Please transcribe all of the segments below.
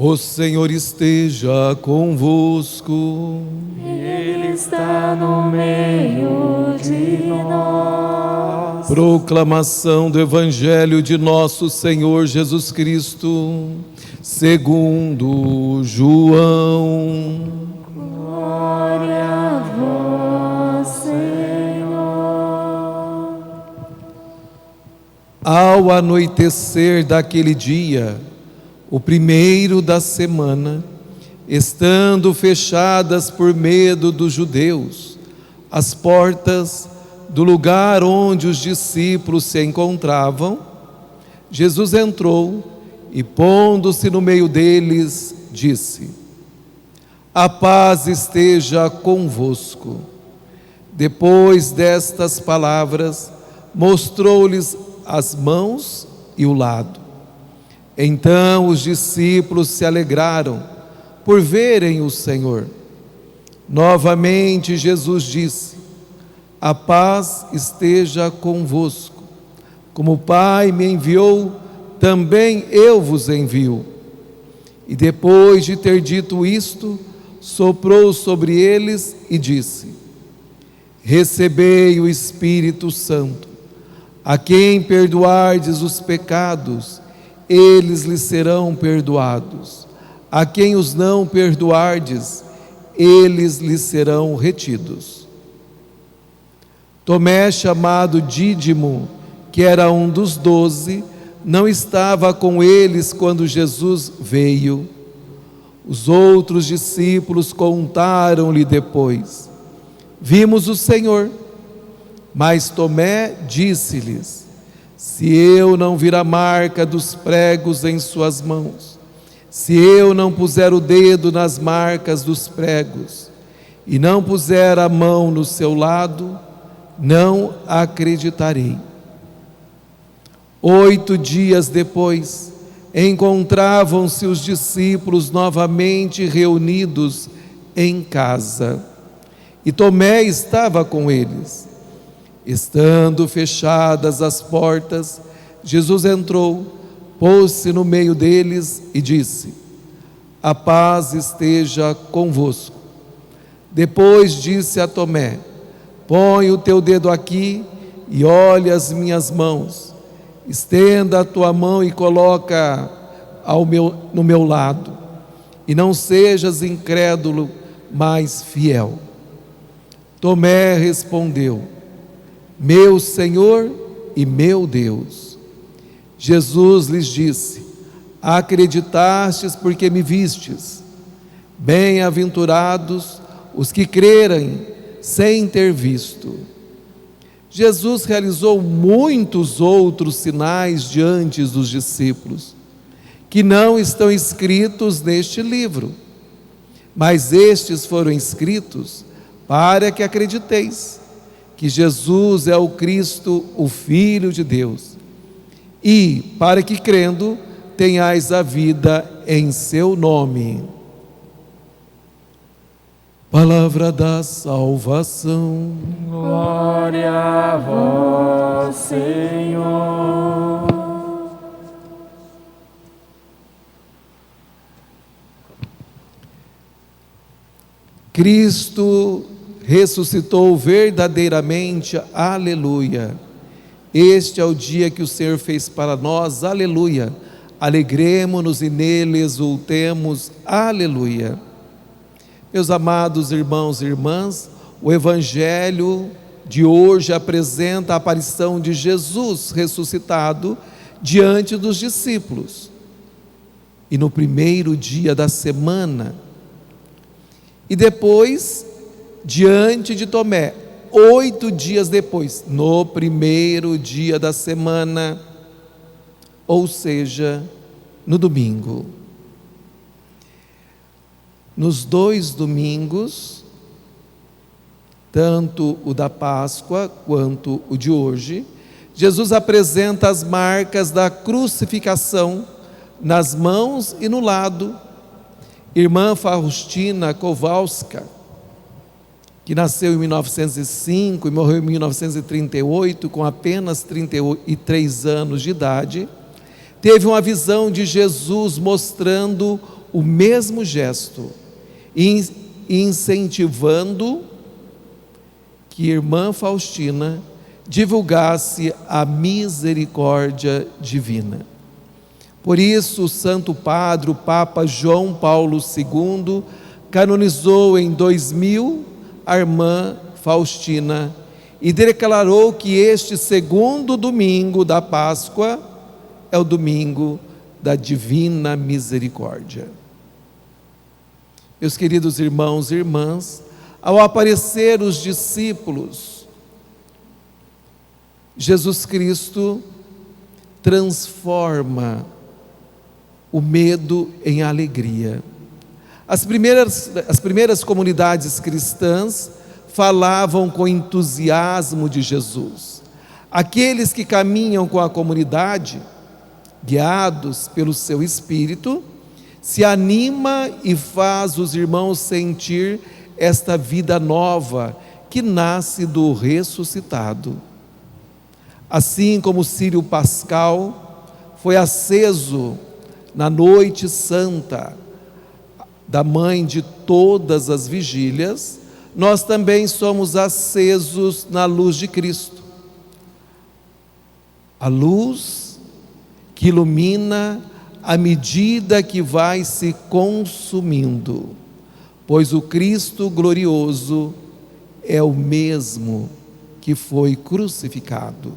O Senhor esteja convosco. Ele está no meio de nós. Proclamação do Evangelho de nosso Senhor Jesus Cristo, segundo João. Glória a vós, Senhor. Ao anoitecer daquele dia, o primeiro da semana, estando fechadas por medo dos judeus as portas do lugar onde os discípulos se encontravam, Jesus entrou e, pondo-se no meio deles, disse: A paz esteja convosco. Depois destas palavras, mostrou-lhes as mãos e o lado. Então os discípulos se alegraram por verem o Senhor. Novamente Jesus disse: A paz esteja convosco. Como o Pai me enviou, também eu vos envio. E depois de ter dito isto, soprou sobre eles e disse: Recebei o Espírito Santo. A quem perdoardes os pecados, eles lhes serão perdoados. A quem os não perdoardes, eles lhes serão retidos. Tomé, chamado Dídimo, que era um dos 12, não estava com eles quando Jesus veio. Os outros discípulos contaram-lhe depois: Vimos o Senhor. Mas Tomé disse-lhes: Se eu não vir a marca dos pregos em suas mãos, se eu não puser o dedo nas marcas dos pregos, e não puser a mão no seu lado, não acreditarei. 8 dias depois, encontravam-se os discípulos novamente reunidos em casa, e Tomé estava com eles. Estando fechadas as portas, Jesus entrou, pôs-se no meio deles e disse: A paz esteja convosco. Depois disse a Tomé: Põe o teu dedo aqui e olha as minhas mãos. Estenda a tua mão e coloca no meu lado. E não sejas incrédulo, mas fiel. Tomé respondeu: Meu Senhor e meu Deus. Jesus lhes disse: Acreditastes porque me vistes. Bem-aventurados os que crerem sem ter visto. Jesus realizou muitos outros sinais diante dos discípulos, que não estão escritos neste livro, mas estes foram escritos para que acrediteis que Jesus é o Cristo, o Filho de Deus, e para que, crendo, tenhais a vida em seu nome. Palavra da salvação. Glória a vós, Senhor. Cristo ressuscitou verdadeiramente, aleluia. Este é o dia que o Senhor fez para nós, aleluia. Alegremo-nos e nele exultemos, aleluia. Meus amados irmãos e irmãs, o Evangelho de hoje apresenta a aparição de Jesus ressuscitado diante dos discípulos. E no primeiro dia da semana, e depois diante de Tomé, 8 dias depois, no primeiro dia da semana, ou seja, no domingo. Nos 2 domingos, tanto o da Páscoa quanto o de hoje, Jesus apresenta as marcas da crucificação nas mãos e no lado. Irmã Faustina Kowalska, que nasceu em 1905 e morreu em 1938, com apenas 33 anos de idade, teve uma visão de Jesus mostrando o mesmo gesto e incentivando que irmã Faustina divulgasse a misericórdia divina. Por isso, o Santo Padre, o Papa João Paulo II, canonizou em 2000 a irmã Faustina e declarou que este segundo domingo da Páscoa é o domingo da Divina Misericórdia. Meus queridos irmãos e irmãs, ao aparecer os discípulos, Jesus Cristo transforma o medo em alegria. As primeiras comunidades cristãs falavam com entusiasmo de Jesus. Aqueles que caminham com a comunidade, guiados pelo seu Espírito, se anima e faz os irmãos sentir esta vida nova que nasce do ressuscitado. Assim como o círio pascal foi aceso na noite santa da mãe de todas as vigílias, nós também somos acesos na luz de Cristo. A luz que ilumina à medida que vai se consumindo, pois o Cristo glorioso é o mesmo que foi crucificado.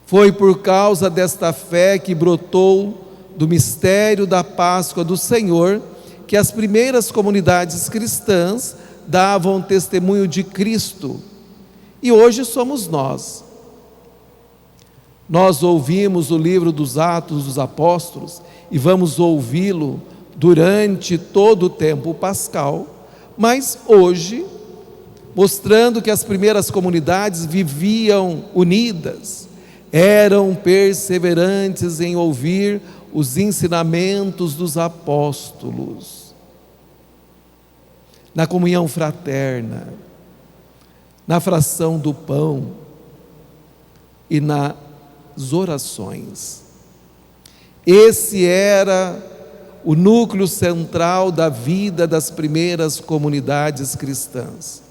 Foi por causa desta fé que brotou do mistério da Páscoa do Senhor que as primeiras comunidades cristãs davam testemunho de Cristo. E hoje somos nós. Nós ouvimos o livro dos Atos dos Apóstolos e vamos ouvi-lo durante todo o tempo pascal, mas hoje, mostrando que as primeiras comunidades viviam unidas, eram perseverantes em ouvir os ensinamentos dos apóstolos, na comunhão fraterna, na fração do pão e nas orações. Esse era o núcleo central da vida das primeiras comunidades cristãs.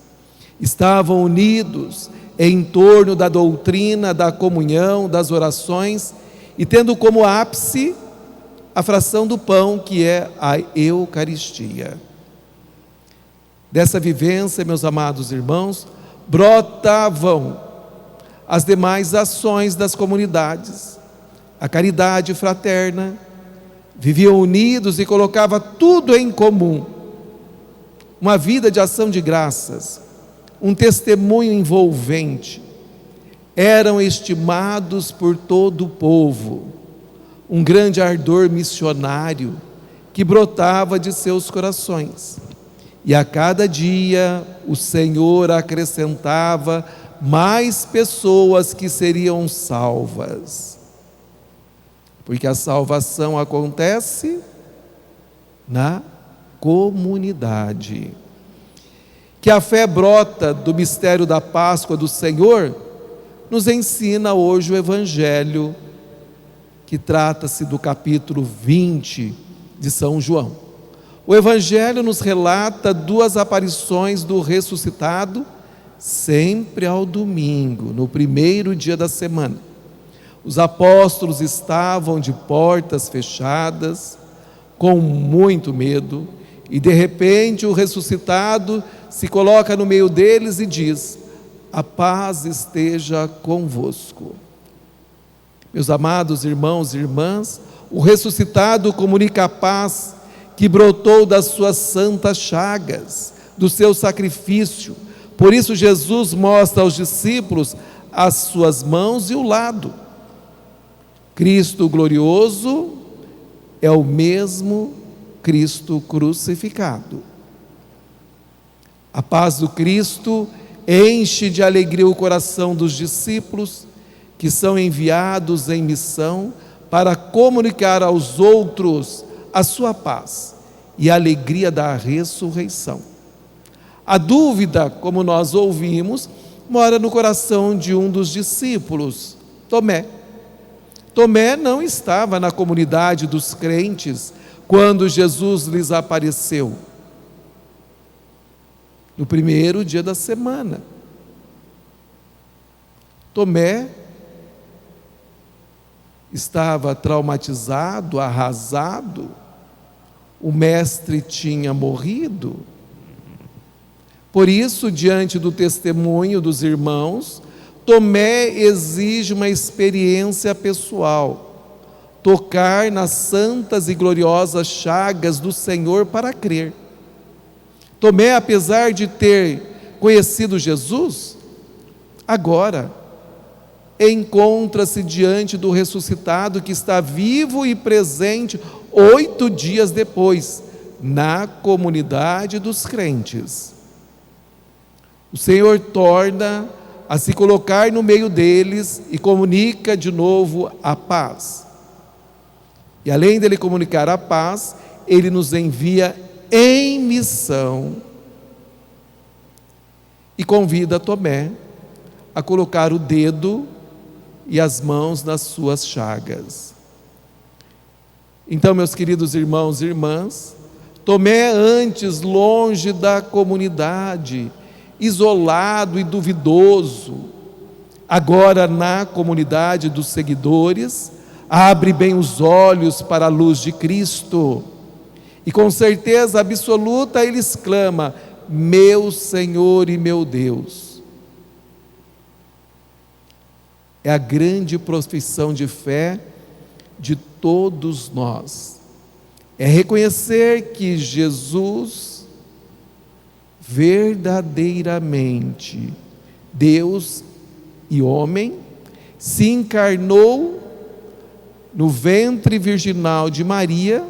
Estavam unidos em torno da doutrina, da comunhão, das orações, e tendo como ápice a fração do pão, que é a Eucaristia. Dessa vivência, meus amados irmãos, brotavam as demais ações das comunidades, a caridade fraterna, viviam unidos e colocavam tudo em comum, uma vida de ação de graças, um testemunho envolvente, eram estimados por todo o povo, um grande ardor missionário que brotava de seus corações, e a cada dia o Senhor acrescentava mais pessoas que seriam salvas, porque a salvação acontece na comunidade. Que a fé brota do mistério da Páscoa do Senhor, nos ensina hoje o Evangelho, que trata-se do capítulo 20 de São João. O Evangelho nos relata 2 aparições do ressuscitado, sempre ao domingo, no primeiro dia da semana. Os apóstolos estavam de portas fechadas, com muito medo, e de repente o ressuscitado se coloca no meio deles e diz: a paz esteja convosco. Meus amados irmãos e irmãs, o ressuscitado comunica a paz que brotou das suas santas chagas, do seu sacrifício. Por isso Jesus mostra aos discípulos as suas mãos e o lado. Cristo glorioso é o mesmo Cristo crucificado. A paz do Cristo enche de alegria o coração dos discípulos, que são enviados em missão para comunicar aos outros a sua paz e a alegria da ressurreição. A dúvida, como nós ouvimos, mora no coração de um dos discípulos, Tomé. Tomé não estava na comunidade dos crentes quando Jesus lhes apareceu, no primeiro dia da semana. Tomé estava traumatizado, arrasado, o mestre tinha morrido. Por isso, diante do testemunho dos irmãos, Tomé exige uma experiência pessoal, tocar nas santas e gloriosas chagas do Senhor para crer. Tomé, apesar de ter conhecido Jesus, agora encontra-se diante do ressuscitado que está vivo e presente 8 dias depois, na comunidade dos crentes. O Senhor torna a se colocar no meio deles e comunica de novo a paz. E além dele comunicar a paz, ele nos envia em missão e convida Tomé a colocar o dedo e as mãos nas suas chagas. Então, meus queridos irmãos e irmãs, Tomé, antes longe da comunidade, isolado e duvidoso, agora na comunidade dos seguidores, abre bem os olhos para a luz de Cristo e com certeza absoluta ele exclama: meu Senhor e meu Deus. É a grande profissão de fé de todos nós, é reconhecer que Jesus, verdadeiramente Deus e homem, se encarnou no ventre virginal de Maria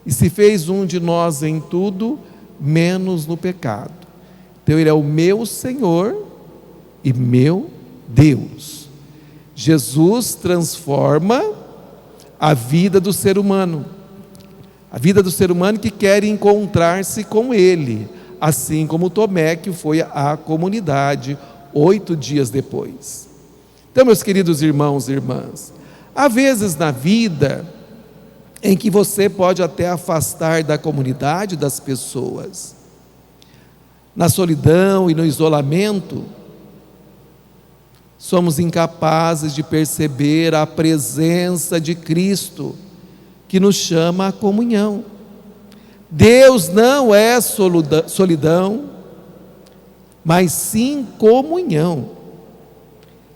e se fez um de nós em tudo, menos no pecado. Então ele é o meu Senhor e meu Deus. Jesus transforma a vida do ser humano, a vida do ser humano que quer encontrar-se com Ele, assim como Tomé, que foi à comunidade 8 dias depois. Então, meus queridos irmãos e irmãs, há vezes na vida em que você pode até afastar da comunidade das pessoas, na solidão e no isolamento, somos incapazes de perceber a presença de Cristo, que nos chama à comunhão. Deus não é solidão, mas sim comunhão.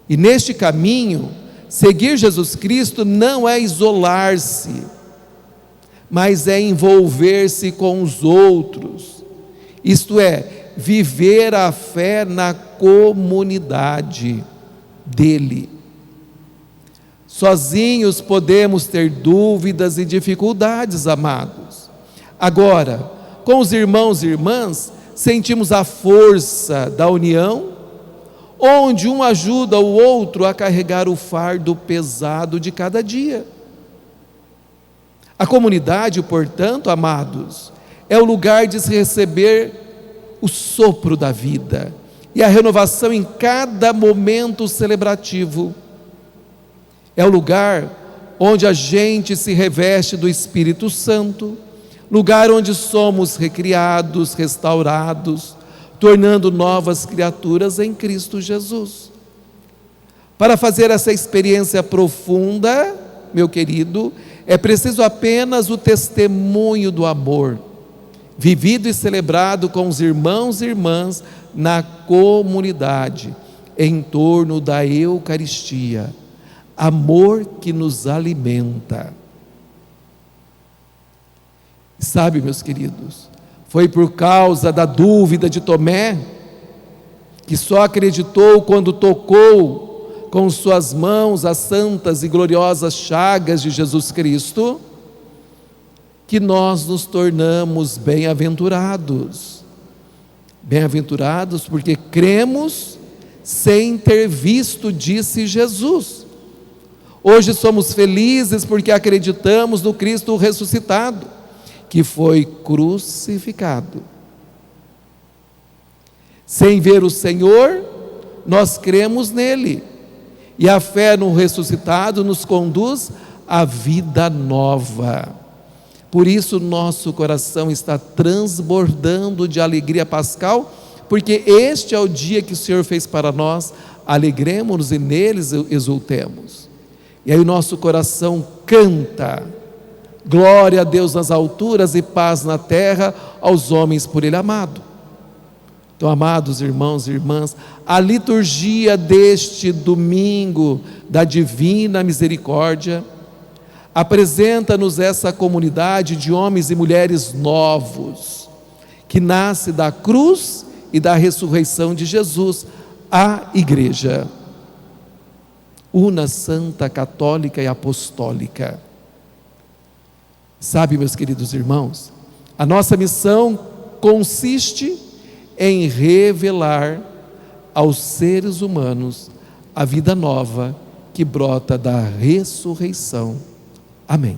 E neste caminho, seguir Jesus Cristo não é isolar-se, mas é envolver-se com os outros, isto é, viver a fé na comunidade dele. Sozinhos podemos ter dúvidas e dificuldades, amados. Agora, com os irmãos e irmãs, sentimos a força da união, onde um ajuda o outro a carregar o fardo pesado de cada dia. A comunidade, portanto, amados, é o lugar de se receber o sopro da vida e a renovação em cada momento celebrativo. É o lugar onde a gente se reveste do Espírito Santo, lugar onde somos recriados, restaurados, tornando novas criaturas em Cristo Jesus. Para fazer essa experiência profunda, meu querido, é preciso apenas o testemunho do amor, vivido e celebrado com os irmãos e irmãs na comunidade, em torno da Eucaristia. Amor que nos alimenta. Sabe, meus queridos, foi por causa da dúvida de Tomé, que só acreditou quando tocou com suas mãos as santas e gloriosas chagas de Jesus Cristo, que nós nos tornamos bem-aventurados. Bem-aventurados porque cremos sem ter visto, disse Jesus. Hoje somos felizes porque acreditamos no Cristo ressuscitado, que foi crucificado. Sem ver o Senhor, nós cremos nele. E a fé no ressuscitado nos conduz à vida nova. Por isso nosso coração está transbordando de alegria pascal, porque este é o dia que o Senhor fez para nós, alegremos-nos e neles exultemos. E aí o nosso coração canta: glória a Deus nas alturas e paz na terra aos homens por Ele amado. Então, amados irmãos e irmãs, a liturgia deste domingo da Divina Misericórdia apresenta-nos essa comunidade de homens e mulheres novos, que nasce da cruz e da ressurreição de Jesus, a Igreja, una, santa, católica e apostólica. Sabe, meus queridos irmãos, a nossa missão consiste em revelar aos seres humanos a vida nova que brota da ressurreição. Amém.